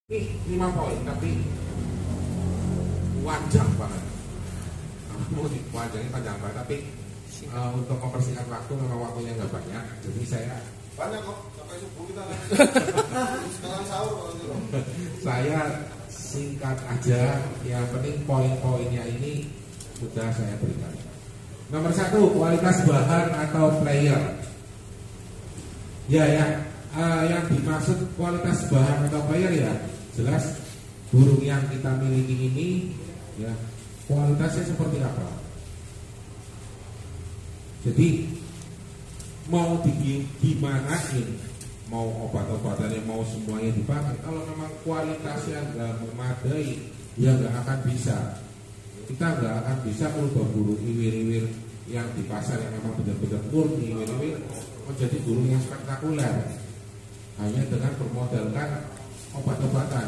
Ini 5 poin tapi panjang banget. Mau panjangnya panjang banget tapi untuk mempersingkat waktu memang waktunya nggak banyak. Jadi saya banyak kok sampai subuh kita kan. Sekarang sahur kalau gitu. Saya singkat aja. Yang penting poin-poinnya ini sudah saya berikan. Nomor 1, kualitas bahan atau player. Yang dimaksud kualitas bahan atau player ya jelas burung yang kita miliki ini ya kualitasnya seperti apa. Jadi mau digimanain, mau obat-obatannya mau semuanya dipakai, kalau memang kualitasnya nggak memadai ya nggak akan bisa. Kita nggak akan bisa merubah burung iwir-iwir yang di pasar yang memang benar-benar murni iwir-iwir menjadi burung yang spektakuler hanya dengan bermodalkan obat-obatan.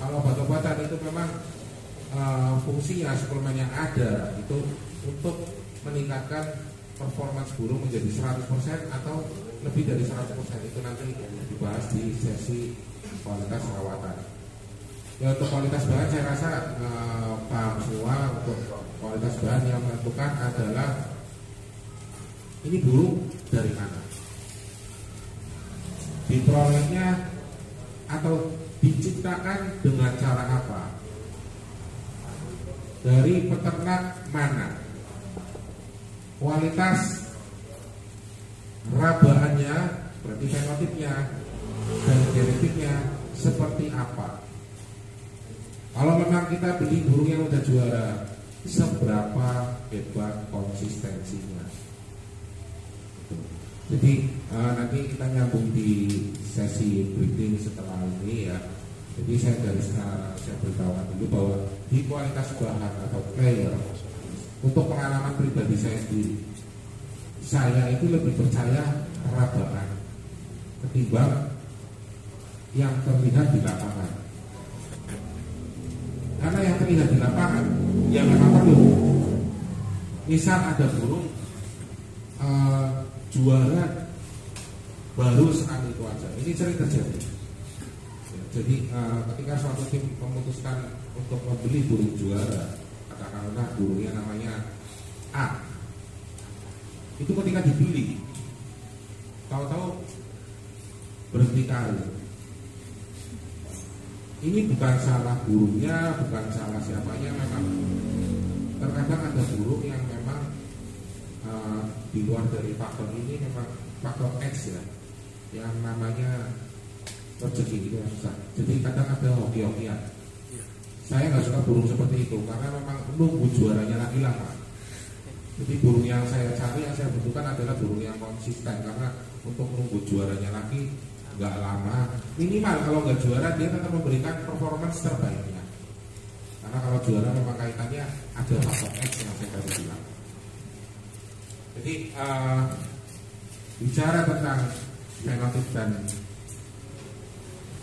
Kalau obat-obatan itu memang fungsinya suplemen yang ada itu untuk meningkatkan performance burung menjadi 100% atau lebih dari 100%. Itu nanti dibahas di sesi kualitas rawatan. Ya, untuk kualitas bahan saya rasa paham semua. Untuk kualitas bahan yang menentukan adalah ini burung dari mana, diperolehnya atau diciptakan dengan cara apa, dari peternak mana, kualitas rabaannya berarti fenotipnya dan genetiknya seperti apa. Kalau memang kita beli burung yang udah juara, seberapa hebat konsistensinya. Jadi nanti kita nyambung di sesi breeding setelah ini ya. Jadi saya beritahukan dulu bahwa di kualitas bahan atau player, untuk pengalaman pribadi saya sendiri, saya itu lebih percaya rabaan ketimbang yang terlihat di lapangan. Karena yang terlihat di lapangan yang memang perlu. Misal ada burung juara baru sekali itu aja, ini sering terjadi. Jadi ketika suatu tim memutuskan untuk membeli burung juara, katakanlah burungnya namanya A, itu ketika dibeli tahu-tahu berhenti karir. Ini bukan salah burungnya, bukan salah siapanya. Memang terkadang ada burung yang memang di luar dari faktor ini, memang faktor X ya, yang namanya rezeki itu yang susah. Jadi kadang ada hoki-hokian. Saya nggak suka burung seperti itu karena memang nunggu juaranya lagi lama. Jadi burung yang saya cari, yang saya butuhkan adalah burung yang konsisten, karena untuk menunggu juaranya lagi nggak lama. Minimal kalau nggak juara dia tetap memberikan performance terbaiknya. Karena kalau juara memang kaitannya ada faktor X yang saya tadi bilang. Jadi bicara tentang fenotip dan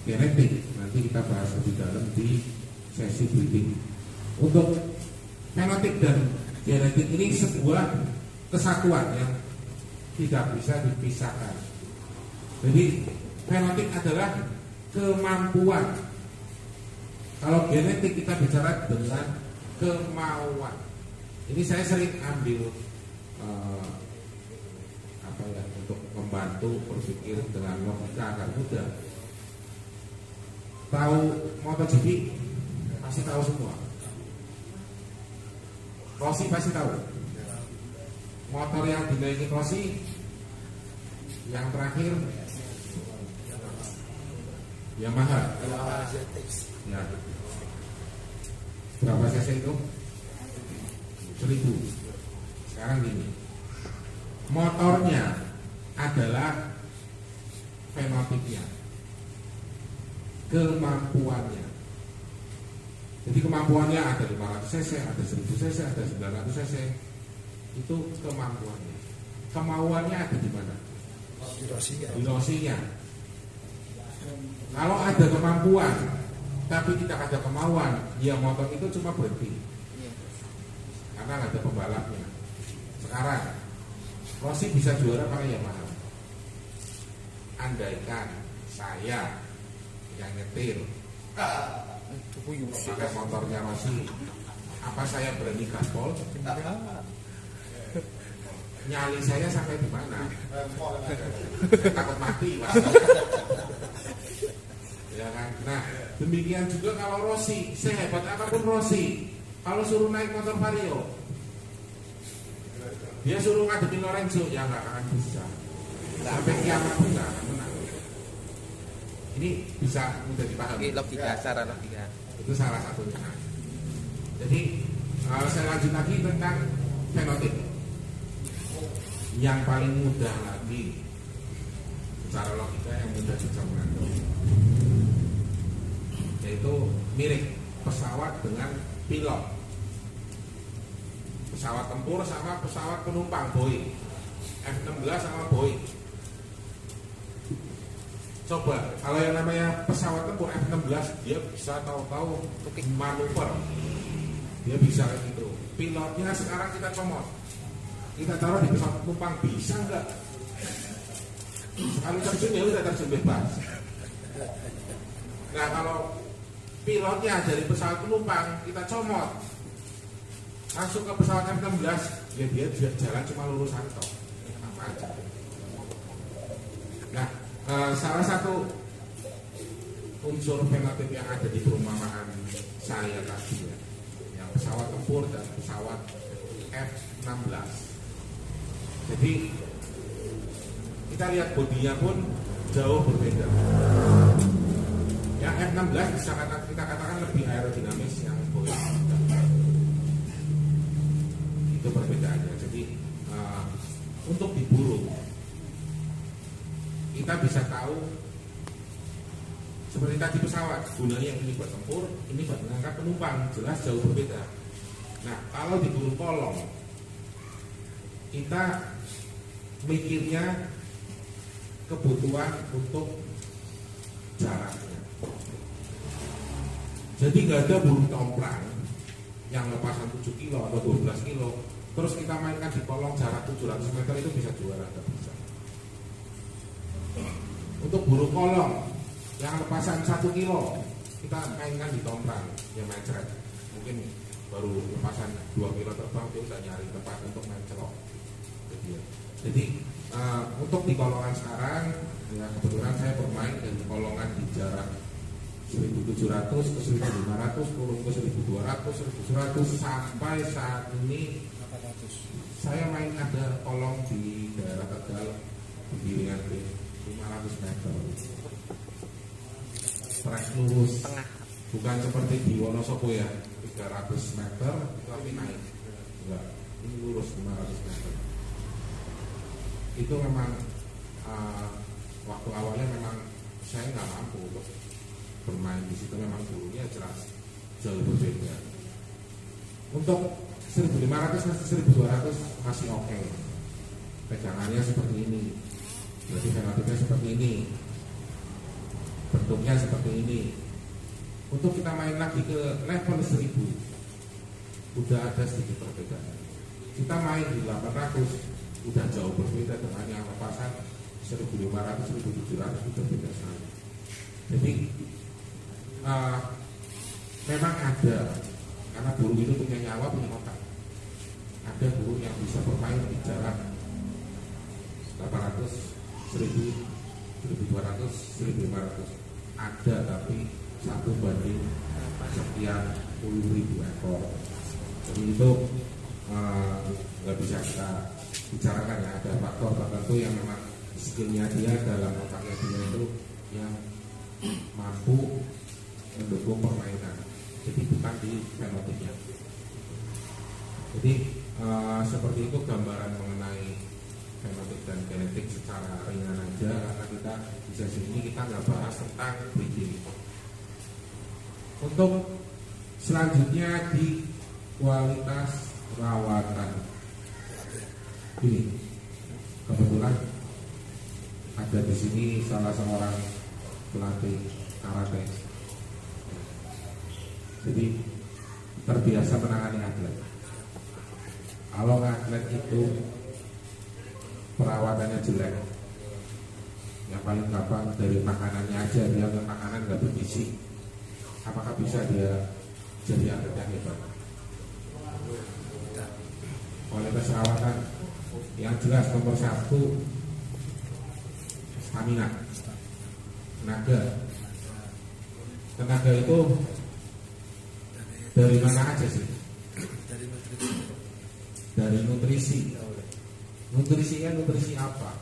genetik nanti kita bahas lebih dalam di sesi breeding. Untuk fenotip dan genetik ini sebuah kesatuan yang tidak bisa dipisahkan. Jadi fenotip adalah kemampuan. Kalau genetik kita bicara dengan kemauan. Ini saya sering ambil untuk membantu berpikir dengan logika agar mudah. Tahu MotoGP pasti tahu semua. Rossi pasti tahu. Motor yang dinaiki Rossi yang terakhir Yamaha ya. Berapa cc itu? 1000. Sekarang gini, motornya adalah fenotipnya, kemampuannya. Jadi kemampuannya ada 500 cc, ada 1000 cc, ada 900 cc. Itu kemampuannya. Kemauannya ada di mana? Di rosinya. Kalau ada kemampuan tapi tidak ada kemauan, ya motor itu cuma berhenti karena nggak ada pembalapnya. Sekarang Rossi bisa juara pakai Yamaha. Andaikan saya yang nyetir pakai motornya masih. Apa saya berani gaspol? Nyali saya sampai di mana? Saya takut mati, Pak. Ya kan? Nah, demikian juga kalau Rossi, sehebat apapun Rossi, kalau suruh naik motor Vario, dia suruh ngadepin Lorenzo, ya nggak akan bisa. Sampai kiamat pun nggak akan menang. Ini bisa mudah dipahami. Logika, secara logika. Itu salah satunya. Jadi saya lanjut lagi tentang fenotip. Yang paling mudah lagi secara logika yang mudah bisa mengatur, yaitu mirip pesawat dengan pilot. Pesawat tempur sama pesawat penumpang Boeing, F-16 sama Boeing. Coba kalau yang namanya pesawat tempur F-16, dia bisa tahu-tahu manuver, dia bisa kayak gitu. Pilotnya sekarang kita comot, kita taruh di pesawat penumpang, bisa nggak? Sekali terjun ya udah terjun bebas. Nah kalau pilotnya dari pesawat penumpang kita comot langsung ke pesawat F-16, ya dia jalan cuma lurusan toh, apa aja. Nah, salah satu unsur fenotip yang ada di perumpamaan saya tadi ya, yang pesawat tempur dan pesawat F-16. Jadi kita lihat bodinya pun jauh berbeda. Yang F-16 bisa kita katakan lebih aerodinamis yang Boeing. Itu perbedaannya. Jadi untuk diburu kita bisa tahu seperti tadi pesawat, gunanya yang ini buat tempur, ini buat mengangkat penumpang, jelas jauh berbeda. Nah kalau diburu kolong, kita mikirnya kebutuhan untuk jaraknya. Jadi nggak ada burung tomprang yang lepasan 7 kilo atau 12 kilo terus kita mainkan di kolong jarak 700 meter itu bisa juara, nggak bisa. Untuk burung kolong yang lepasan 1 kilo kita mainkan di tomprang, ya main ceret. Mungkin baru lepasan 2 kilo terbang dia udah nyari tempat untuk main celok. Jadi untuk di kolongan sekarang ya kebetulan saya bermain di kolongan di jarak 1700 ke 1500, turun ke 1200, 1700 sampai saat ini 800. Saya main ada kolong di daerah Tegal di Giringan 500 meter. Trek lurus, bukan seperti di Wonosobo ya 300 meter tapi naik. Enggak, ini lurus 500 meter. Itu memang waktu awalnya memang saya nggak mampu untuk bermain di situ, memang dulunya jelas jauh berbeda. Untuk 1500 ke 1200 masih oke. Pegangannya seperti ini, berarti fenotipnya seperti ini, bentuknya seperti ini. Untuk kita main lagi ke level 1000 udah ada sedikit perbedaan. Kita main di 800 udah jauh berbeda dengan yang lepasan 1500, 1700 udah beda sekali. Jadi memang ada, karena burung itu punya nyawa, punya otak. Ada burung yang bisa bermain di jarak 800, 1000, 1200, 1500. Ada, tapi 1 banding sekian puluh ribu ekor. Jadi itu nggak bisa kita bicarakan ya. Ada faktor tertentu yang memang skillnya dia dalam otaknya dia itu yang mampu mendukung permainan. Jadi bukan di fenotipnya. Jadi seperti itu gambaran mengenai fenotip dan genetik secara ringan aja, karena kita di sesi ini kita nggak bahas tentang breeding. Untuk selanjutnya di kualitas rawatan, ini kebetulan ada di sini salah seorang pelatih karate. Jadi terbiasa menangani atlet. Kalau atlet itu perawatannya jelek, yang paling gampang dari makanannya aja, dia makanan nggak bergizi. apakah bisa dia jadi atlet yang hebat? Kualitas perawatan yang jelas nomor 1 stamina, tenaga itu dari mana aja sih? Dari nutrisi. Nutrisinya nutrisi apa?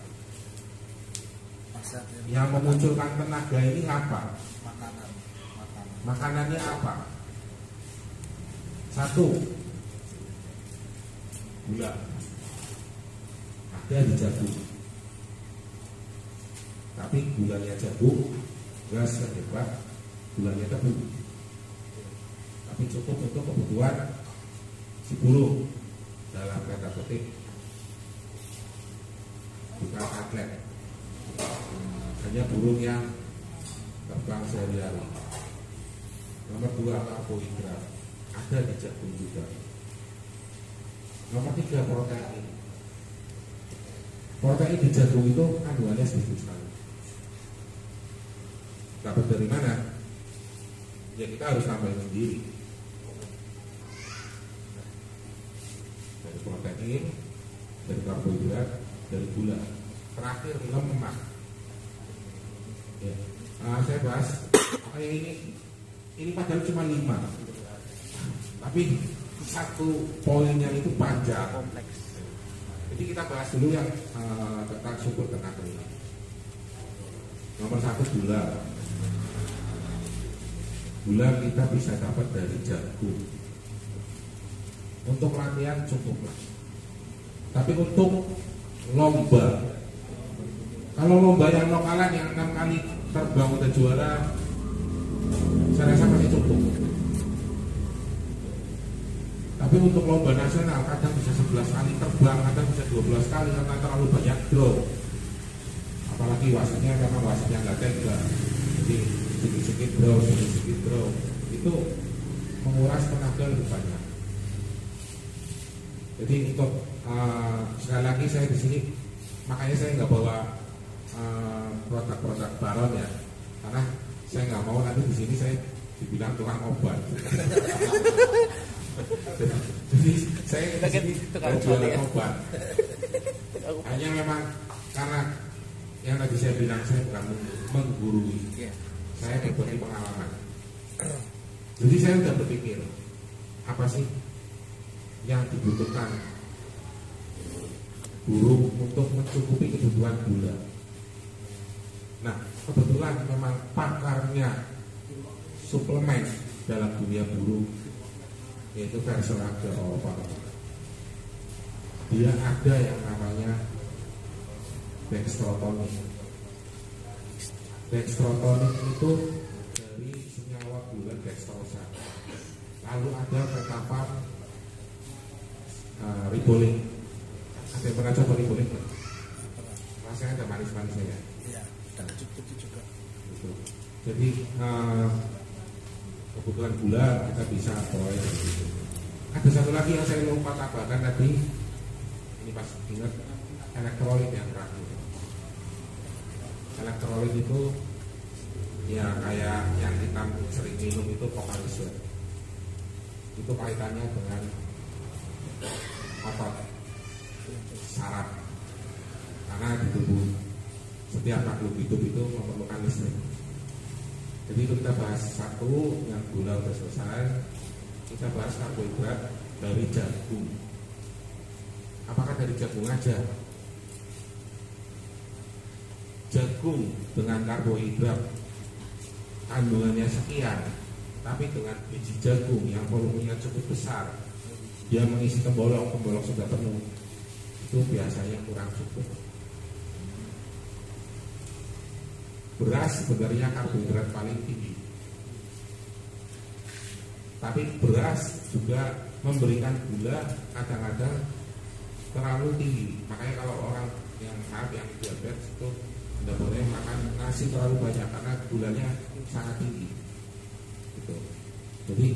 Yang memunculkan tenaga ini apa? Makanannya apa? 1, gula. Ada di jagung. Tapi gulanya jagung nggak sehebat gulanya tebu. Tapi cukup untuk kebutuhan si burung, dalam kata petik, bukan atlet, hanya burung yang terbang sehari-hari. Nomor 2 karbohidrat, ada di jagung juga. Nomor 3 protein. Protein di jagung itu kandungannya sedikit sekali. Dapat dari mana? Ya kita harus tambahin sendiri. Dari protein, dari karbohidrat, dari gula. Terakhir lemak. Ya. Saya bahas kayak ini padahal cuma 5. Tapi satu poinnya itu panjang. Jadi kita bahas dulu yang tentang sumber tenaga ini. Nomor 1 gula. Gula kita bisa dapat dari jagung. Untuk latihan cukup lah. Tapi untuk lomba, kalau lomba yang lokalan yang 6 kali terbang udah juara, saya rasa masih cukup. Tapi untuk lomba nasional kadang bisa 11 kali terbang, kadang bisa 12 kali karena terlalu banyak draw. Apalagi wasitnya memang wasitnya nggak tega. Jadi sedikit-sedikit draw, itu menguras tenaga lebih banyak. Jadi untuk sekali lagi saya di sini, makanya saya nggak bawa produk-produk baron ya, karena saya nggak mau nanti di sini saya dibilang tukang obat. Jadi saya di sini jualan obat. Hanya memang karena yang tadi saya bilang, saya bukan menggurui, saya berbagi pengalaman. Jadi saya sudah berpikir apa sih yang dibutuhkan burung untuk mencukupi kebutuhan gula. Nah, kebetulan memang pakarnya suplemen dalam dunia burung, yaitu Verserage Europa. Dia ada yang namanya dextrotonin. Dextrotonin itu dari senyawa gula dextrosa. Lalu ada beta ribolin. Ada yang pernah coba ribolin kan? Rasanya ada manis-manisnya ya? Iya, dan cukup juga. Gitu. Jadi kebutuhan gula kita bisa peroleh dari itu. Ada satu lagi yang saya lupa tambahkan tadi. Ini pas ingat, elektrolit yang terakhir. Elektrolit itu ya kayak yang kita sering minum itu Pocari. Itu kaitannya dengan otot, saraf. Karena di tubuh setiap makhluk hidup itu memerlukan listrik. Jadi itu kita bahas 1 yang gula sudah selesai. Kita bahas karbohidrat dari jagung. Apakah dari jagung aja? Jagung dengan karbohidrat kandungannya sekian, tapi dengan biji jagung yang volumenya cukup besar, dia mengisi tembolok sudah penuh, itu biasanya kurang cukup. Beras sebenarnya karbohidrat paling tinggi, tapi beras juga memberikan gula kadang-kadang terlalu tinggi. Makanya kalau orang yang diabetes itu tidak boleh makan nasi terlalu banyak karena gulanya sangat tinggi. Gitu. Jadi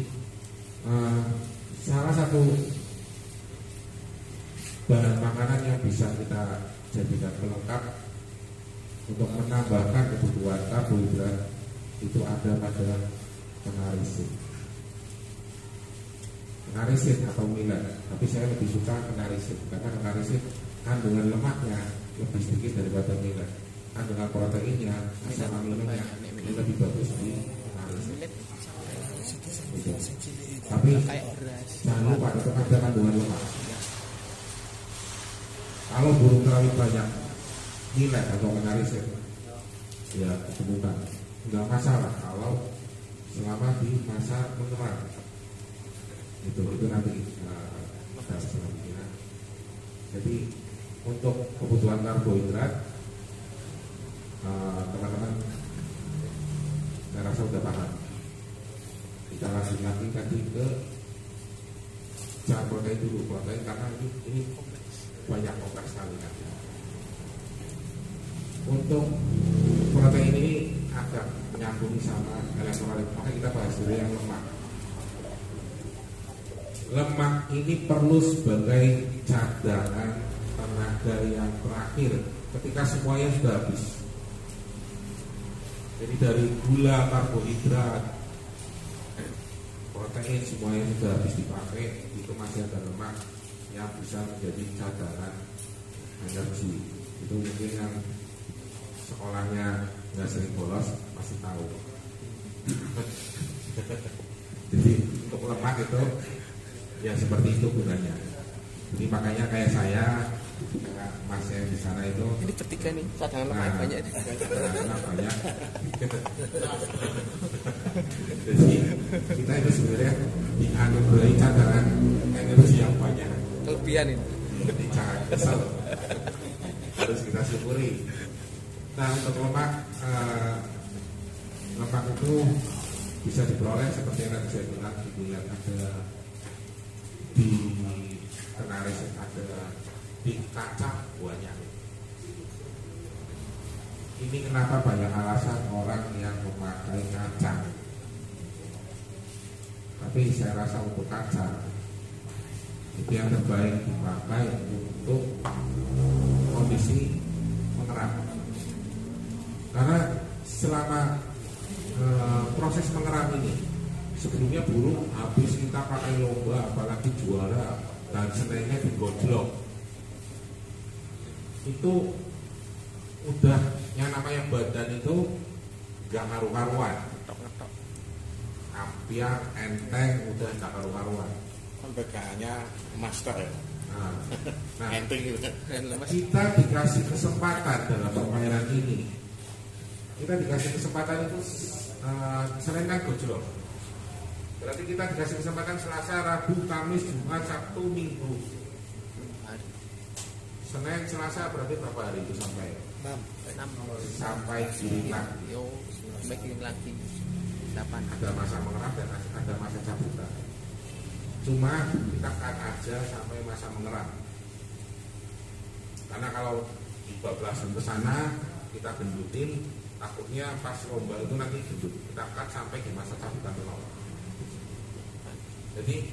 salah satu bahan makanan yang bisa kita jadikan pelengkap untuk menambahkan kebutuhan karbohidrat itu ada pada kenarisin atau millet, tapi saya lebih suka kenarisin karena kenarisin kandungan lemaknya lebih sedikit daripada millet, kandungan proteinnya sama milletnya ini lebih bagus di kenarisin. Tapi jangan lupa itu ada kandungan lemak. Kalau burung terlalu banyak millet atau kenarisin, ya ketemukan nggak masalah kalau selama di masa mengerang itu nanti kita selanjutnya. Jadi untuk kebutuhan karbohidrat teman-teman saya rasa sudah paham. Kita langsung lagi tadi ke cara protein dulu, protein karena ini banyak kompleks sekali nanti. Untuk protein ini agak menyambung sama elektrolit, maka kita bahas dulu yang lemak. Lemak ini perlu sebagai cadangan tenaga yang terakhir ketika semuanya sudah habis. Jadi dari gula, karbohidrat, protein semuanya sudah habis dipakai, itu masih ada lemak yang bisa menjadi cadangan energi. Itu mungkin yang sekolahnya nggak sering bolos masih tahu. Jadi untuk lemak itu ya seperti itu gunanya. Jadi makanya kayak saya, mas yang di sana itu. Ini ketika nih cadangan lemak banyak. Banyak. Jadi kita itu sebenarnya dianugerahi cadangan energi yang banyak. Kelebihan ini. Jadi jangan kesal. Harus kita syukuri. Nah untuk lemak itu bisa diperoleh seperti yang tadi saya bilang, dilihat ada di kenarisin, ada di kacang banyak. Ini kenapa banyak alasan orang yang memakai kacang. Tapi saya rasa untuk kacang itu yang terbaik dipakai untuk kondisi mengerap. Karena selama proses mengerap ini, sebelumnya burung habis kita pakai lomba, apalagi juara dan senengnya digojlok, itu udah yang namanya badan itu gak karu-karuan, ampiar, enteng, udah gak karu-karuan. Kan pegangannya master ya. Nah, Enteng gitu. kita dikasih kesempatan dalam permainan ini. Kita dikasih kesempatan itu selain kan gojlok. Berarti kita dikasih kesempatan Selasa, Rabu, Kamis, Jumat, Sabtu, Minggu. Senin, Selasa berarti berapa hari itu sampai? 6 Sampai gilingan. Yo, sampai giling lagi 8. Ada masa mengerap dan ada masa cabutan. Cuma kita cut aja sampai masa mengerap. Karena kalau dibablasan ke sana kita gendutin, takutnya pas lomba itu nanti gendut. Kita cut sampai di masa cabutan telur. Jadi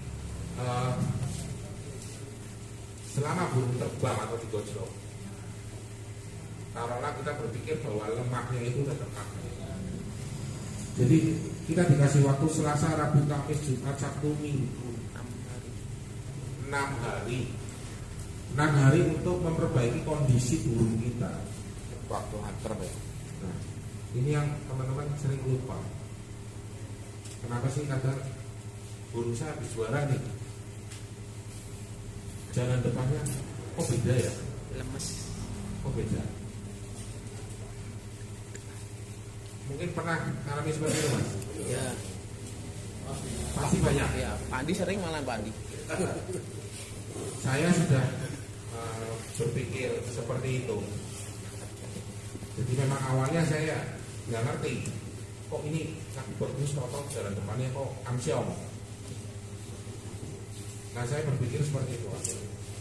selama burung terbang atau digojlok, taruhlah kita berpikir bahwa lemaknya itu sudah terpakai. Jadi kita dikasih waktu Selasa, Rabu, Kamis, Jumat, Sabtu, Minggu, 6 hari. 6 hari untuk memperbaiki kondisi burung kita. Waktu antar ya. Nah, ini yang teman-teman sering lupa. Kenapa sih kadang burung saya habis juara nih, jalan depannya kok beda ya? Lemes. Kok beda? Mungkin pernah ngalami seperti itu, Mas? Ya. Pasti banyak. Ya, Pandi sering malah Pandi. Saya sudah berpikir seperti itu. Jadi memang awalnya saya nggak ngerti, kok ini lagi bagus, tau jalan depannya kok amsyong. Nah saya berpikir seperti itu.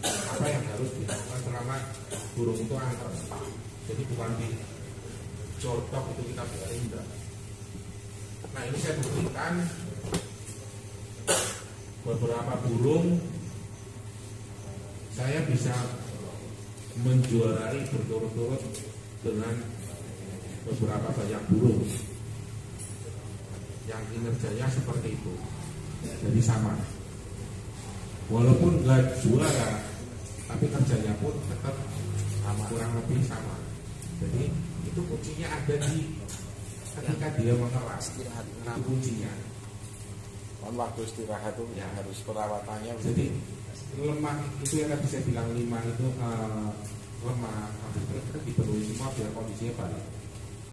Apa yang harus dilakukan selama burung itu antar? Jadi bukan di jortok itu kita biarin enggak. Nah ini saya buktikan beberapa burung saya bisa menjuarai berturut-turut dengan beberapa banyak burung. yang kinerjanya seperti itu, jadi sama. Walaupun nggak juara, tapi kerjanya pun tetap kurang lebih sama. Jadi itu kuncinya ada di ketika dia mengeras, Istirahat. itu kuncinya. Kan waktu istirahat itu Ya. harus perawatannya. Jadi lemah itu yang tadi saya bilang 5 itu lemah, harus dipenuhi semua biar kondisinya balik.